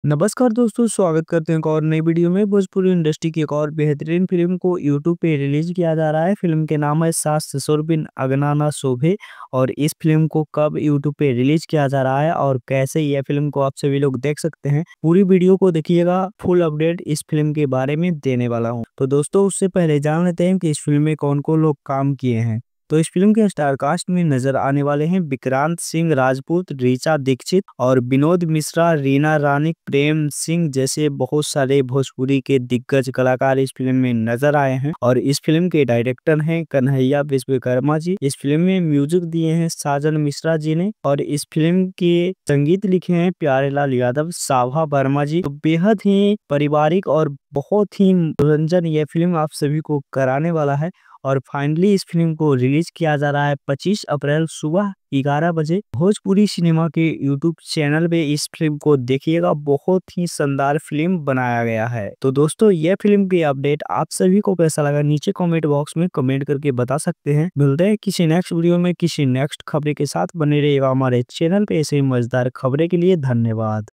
नमस्कार दोस्तों, स्वागत करते हैं एक और नई वीडियो में। भोजपुरी इंडस्ट्री की एक और बेहतरीन फ़िल्म को यूट्यूब पे रिलीज़ किया जा रहा है। फ़िल्म के नाम है सास ससुर बिन अगना ना शोभे। और इस फ़िल्म को कब यूट्यूब पे रिलीज़ किया जा रहा है और कैसे यह फ़िल्म को आप सभी लोग देख सकते हैं, पूरी वीडियो को देखिएगा। फुल अपडेट इस फ़िल्म के बारे में देने वाला हूँ। तो दोस्तों, उससे पहले जान लेते हैं कि इस फ़िल्म में कौन-कौन लोग काम किए हैं। तो इस फ़िल्म के स्टार कास्ट में नज़र आने वाले हैं विक्रांत सिंह राजपूत, ऋचा दीक्षित और विनोद मिश्रा, रीना रानी, प्रेम सिंह जैसे बहुत सारे भोजपुरी के दिग्गज कलाकार इस फ़िल्म में नज़र आए हैं। और इस फ़िल्म के डायरेक्टर हैं कन्हैया विश्वकर्मा जी। इस फ़िल्म में म्यूजिक दिए हैं साजन मिश्रा जी ने और इस फ़िल्म के संगीत लिखे हैं प्यारेलाल यादव, साभा वर्मा जी। तो बेहद ही पारिवारिक और बहुत ही मनोरंजन यह फ़िल्म आप सभी को कराने वाला है। और फाइनली इस फ़िल्म को रिलीज़ किया जा रहा है 25 अप्रैल सुबह 11 बजे भोजपुरी सिनेमा के यूट्यूब चैनल पे। इस फ़िल्म को देखिएगा, बहुत ही शानदार फ़िल्म बनाया गया है। तो दोस्तों, यह फ़िल्म की अपडेट आप सभी को कैसा लगा नीचे कमेंट बॉक्स में कमेंट करके बता सकते हैं। मिलते हैं किसी नेक्स्ट वीडियो में किसी नेक्स्ट खबरें के साथ। बने रहिएगा हमारे चैनल पे ऐसे ही मज़ेदार खबरें के लिए। धन्यवाद।